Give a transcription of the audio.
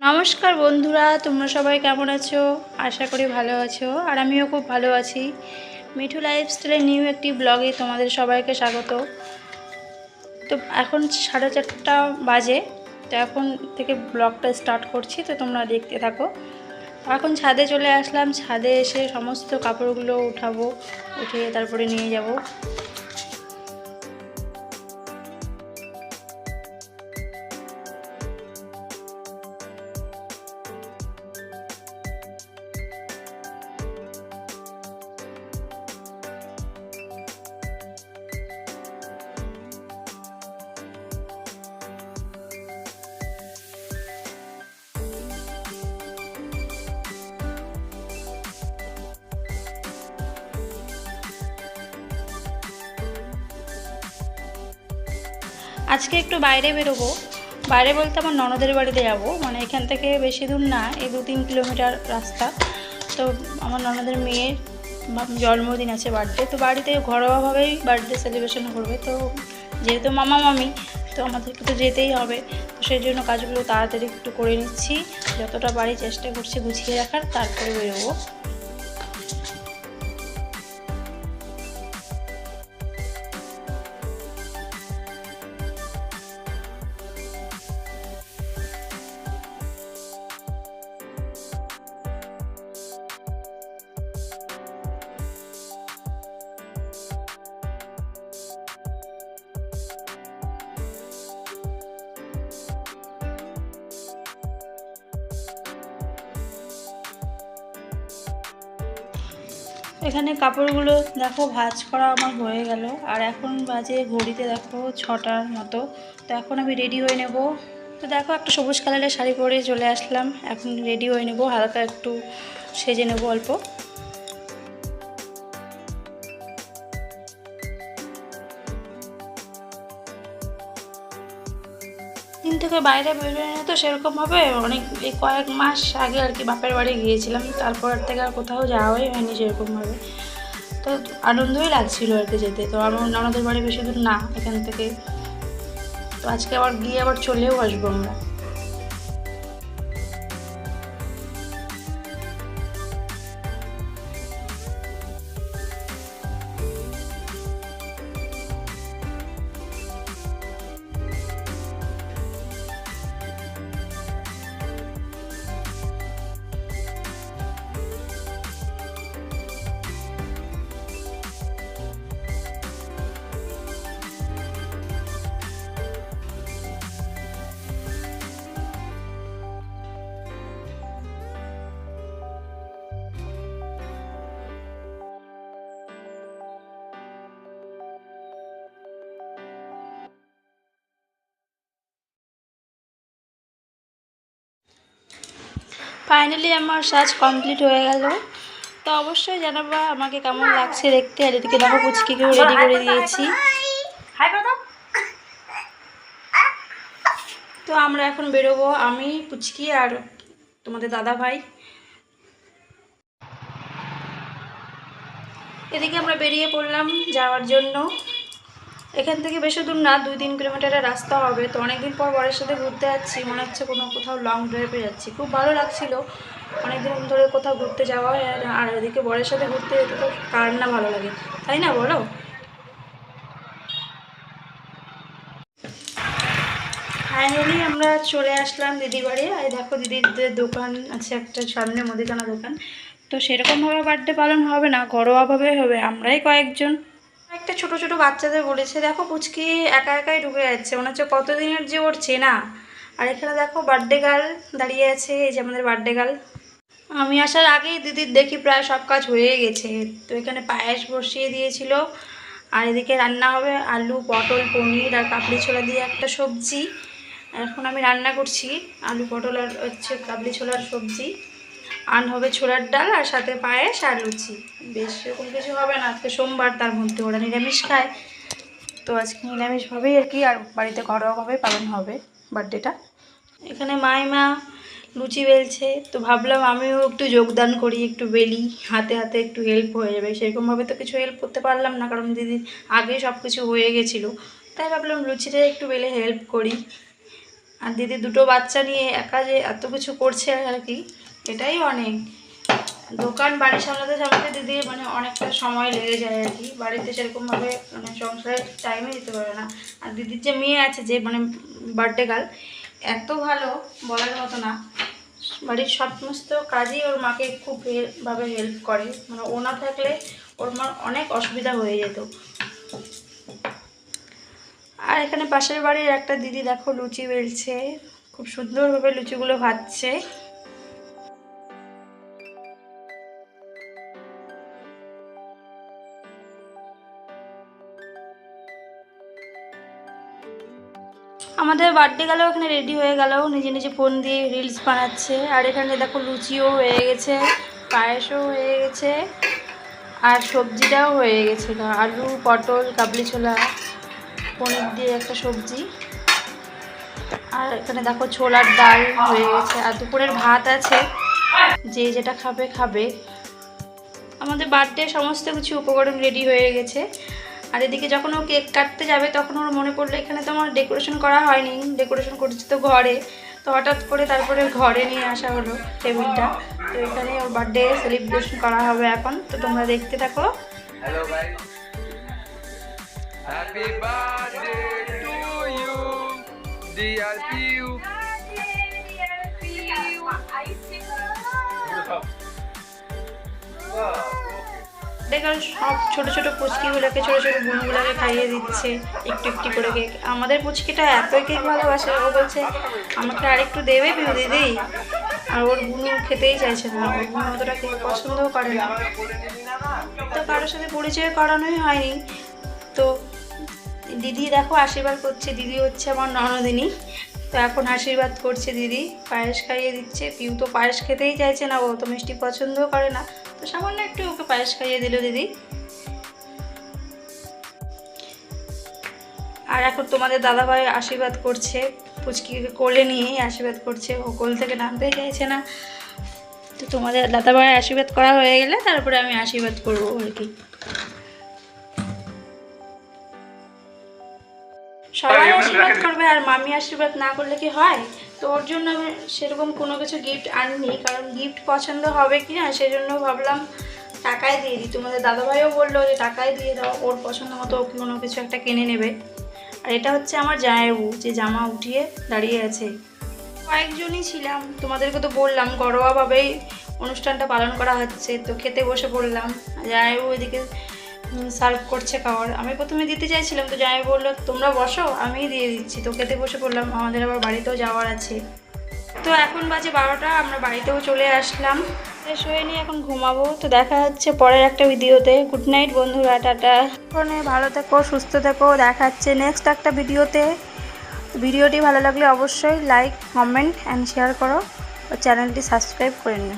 নমস্কার বন্ধুরা, তোমরা সবাই কেমন আছো? আশা করি ভালো আছো, আর আমিও খুব ভালো আছি। মিঠু লাইফস্টাইলের নিউ একটি ব্লগে তোমাদের সবাইকে স্বাগত। তো এখন 4:30 বাজে, তো এখন থেকে ব্লগটা স্টার্ট করছি, তো তোমরা দেখতে থাকো। এখন ছাদে চলে আসলাম, ছাদে এসে সমস্ত কাপড়গুলো উঠাবো, উঠে তারপরে নিয়ে যাব। আজকে একটু বাইরে বেরোবো। বাইরে বলতে আমার ননদের বাড়িতে যাব, মানে এখান থেকে বেশি দূর না, এই 2-3 কিলোমিটার রাস্তা। তো আমার ননদের মেয়ের জন্মদিন আছে, বার্থডে, তো বাড়িতে ঘরোয়াভাবেই বার্থডে সেলিব্রেশন করবে। তো যেহেতু মামা মামি, তো আমাদেরকে তো যেতেই হবে। তো সেই জন্য কাজগুলো তাড়াতাড়ি একটু করে নিচ্ছি, যতটা পারি চেষ্টা করছি গুছিয়ে রাখার, তারপরে বেরোবো। এখানে কাপড়গুলো দেখো ভাঁজ করা আমার হয়ে গেল, আর এখন বাজে ঘড়িতে দেখো 6টার মতো। তো এখন আমি রেডি হয়ে নেব। তো দেখো একটা সবুজ কালারের শাড়ি পরে চলে আসলাম, এখন রেডি হয়ে নেব, হালকা একটু সেজে নেব অল্প। দিন থেকে বাইরে বেরোয় তো সেরকমভাবে, অনেক এই কয়েক মাস আগে আর কি বাপের বাড়ি গিয়েছিলাম, তারপর থেকে আর কোথাও যাওয়াই হয়নি সেরকমভাবে। তো আনন্দই লাগছিল আর কি যেতে। তো আমার ননদের বাড়ি বেশি দূর না এখান থেকে, তো আজকে আবার গিয়ে আবার চলেও আসবো আমরা। ফাইনালি আমার সাজ কমপ্লিট হয়ে গেল। তো অবশ্যই জানাবা আমাকে কেমন লাগছে দেখতে। আর এদিকে দেখো পুচকিকেও রেডি করে দিয়েছি। তো আমরা এখন বেরোবো, আমি, পুচকি আর তোমাদের দাদা ভাই। এদিকে আমরা বেরিয়ে পড়লাম যাওয়ার জন্য। এখান থেকে বেশি দূর না, 2-3 কিলোমিটারের রাস্তা হবে। তো অনেকদিন পর বরের সাথে ঘুরতে যাচ্ছি, মনে হচ্ছে কোথাও লং ড্রাইভে যাচ্ছি, খুব ভালো লাগছিল। অনেকদিন ধরে কোথাও ঘুরতে যাওয়া হয়, আর এদিকে বরের সাথে ঘুরতে যেতে তো কার না ভালো লাগে, তাই না বলো? ফাইনালি আমরা চলে আসলাম দিদি বাড়ি। আর দেখো দিদিদের দোকান আছে একটা সামনে, মুদিখানা দোকান। তো সেরকমভাবে বার্থডে পালন হবে না, ঘরোয়াভাবে হবে, আমরাই কয়েকজন। একটা ছোট ছোট বাচ্চাদের বলেছে, দেখো পুচকি একা একাই ঢুকে যাচ্ছে, মনে হচ্ছে কতদিনের যে ওর চেনা। আর এখানে দেখো বার্থডে গার্ল দাঁড়িয়ে আছে, এই যে আমাদের বার্থডে গার্ল। আমি আসার আগেই দিদির দেখি প্রায় সব কাজ হয়ে গেছে। তো এখানে পায়েস বসিয়ে দিয়েছিল, আর এদিকে রান্না হবে আলু, পটল, পনির আর কাবলি ছোলা দিয়ে একটা সবজি। এখন আমি রান্না করছি আলু, পটল আর হচ্ছে কাবলি ছোলার সবজি। আর হবে ছোলার ডাল, আর সাথে পায়েস আর লুচি। বেশ এরকম কিছু হবে না, আজকে সোমবার, তার মধ্যে ওরা নিরামিষ খায়। তো আজকে নিরামিষভাবেই আর কি, আর বাড়িতে ঘরোয়াভাবেই পালন হবে বার্থডেটা। এখানে মাইমা লুচি বেলছে, তো ভাবলাম আমিও একটু যোগদান করি, একটু বেলি, হাতে হাতে একটু হেল্প হয়ে যাবে। সেরকমভাবে তো কিছু হেল্প করতে পারলাম না, কারণ দিদির আগে সব কিছু হয়ে গেছিলো। তাই ভাবলাম লুচিটা একটু বেলে হেল্প করি। আর দিদি দুটো বাচ্চা নিয়ে একা যে এত কিছু করছে আর কি, এটাই অনেক। দোকান বাড়ি সামলাতে সামলাতে দিদির মানে অনেকটা সময় লেগে যায় আর কি, বাড়িতে সেরকমভাবে মানে সংসারে টাইমে দিতে পারে না। আর দিদির যে মেয়ে আছে যে মানে বার্থডে গার্ল, এত ভালো বলার মতো না, বাড়ির সমস্ত কাজই ওর মাকে খুব ভাবে হেল্প করে, মানে ও না থাকলে ওর মার অনেক অসুবিধা হয়ে যেত। আর এখানে পাশের বাড়ির একটা দিদি দেখো লুচি বেলছে, খুব সুন্দরভাবে লুচিগুলো ভাজছে। আমাদের বার্থডে গেল, এখানে রেডি হয়ে গেল, নিজে নিজে ফোন দিয়ে রিলস বানাচ্ছে। আর এখানে দেখো লুচিও হয়ে গেছে, পায়েসও হয়ে গেছে, আর সবজিটাও হয়ে গেছিলো, আলু পটল কাবলি ছোলা পনির দিয়ে একটা সবজি। আর এখানে দেখো ছোলার ডাল হয়ে গেছে, আর দুপুরের ভাত আছে, যে যেটা খাবে খাবে। আমাদের বার্থডে সমস্ত কিছু উপকরণ রেডি হয়ে গেছে। আর এদিকে যখন ও কেক কাটতে যাবে তখন ওর মনে পড়লো এখানে তো আমার ডেকোরেশন করা হয়নি, ডেকোরেশন করেছে তো ঘরে, তো হঠাৎ করে তারপরে ঘরে নিয়ে আসা হলো টেবিলটা। তো এখানে ওর বার্থডে সেলিব্রেশন করা হবে এখন, তো তোমরা দেখতে থাকো। Hello guys, happy birthday to you dear Piu. দেখো সব ছোট ছোট পুচকিগুলোকে, ছোট ছোট বোনগুলোকে খাইয়ে দিচ্ছে একটু একটু করে কেক। আমাদের পুচকিটা এতই কেক ভালোবাসে, ও বলছে আমাকে আরেকটু দেবে পিউ দিদি। আর ওর বোন খেতেই চাইছে না, ওর বোন অতটা কেক পছন্দও করে না। তো কারোর সাথে পরিচয় করানোই হয়নি। তো দিদি দেখো আশীর্বাদ করছে, দিদি হচ্ছে আমার ননদিনী। তো এখন আশীর্বাদ করছে দিদি, পায়েস খাইয়ে দিচ্ছে। পিউ তো পায়েস খেতেই চাইছে না, ও তো মিষ্টি পছন্দও করে না, তো সামান্য একটু ওকে পায়েস খাইয়ে দিল দিদি। আর এখন তোমাদের দাদাভাই আশীর্বাদ করছে, পুচকিকে কোলে নিয়ে আশীর্বাদ করছে, ও কোল থেকে নামতেই চাইছে না। তো তোমাদের দাদাভাই আশীর্বাদ করা হয়ে গেলে তারপরে আমি আশীর্বাদ করবো আর কি। সবাই আশীর্বাদ করবে, আর মামি আশীর্বাদ না করলে কি হয়? তো ওর জন্য আমি সেরকম কোনো কিছু গিফট আনিনি, কারণ গিফট পছন্দ হবে কি না সেজন্য ভাবলাম টাকায় দিয়ে দিই। তোমাদের দাদাভাইও বললো যে টাকায় দিয়ে দাও, ওর পছন্দ মতো ও কোনো কিছু একটা কিনে নেবে। আর এটা হচ্ছে আমার জামাইবাবু, যে জামা উঠিয়ে দাঁড়িয়ে আছে। কয়েকজনই ছিলাম, তোমাদেরকে তো বললাম ঘরোয়াভাবেই অনুষ্ঠানটা পালন করা হচ্ছে। তো খেতে বসে পড়লাম, জামাইবাবু ওইদিকে সার্ভ করছে খাবার। আমি প্রথমে দিতে চাইছিলাম, তো জামাই বললো তোমরা বসো আমিই দিয়ে দিচ্ছি। তো খেতে বসে পড়লাম, আমাদের আবার বাড়িতেও যাওয়ার আছে। তো এখন বাজে 12টা, আমরা বাড়িতেও চলে আসলাম, ফ্রেশ হয়ে নিয়ে এখন ঘুমাবো। তো দেখা হচ্ছে পরের একটা ভিডিওতে। গুড নাইট বন্ধুরা, টাটা। ফোনে ভালো থেকো, সুস্থ থেকো, দেখা হচ্ছে নেক্সট একটা ভিডিওতে। ভিডিওটি ভালো লাগলে অবশ্যই লাইক কমেন্ট অ্যান্ড শেয়ার করো, ও চ্যানেলটি সাবস্ক্রাইব করে নিও।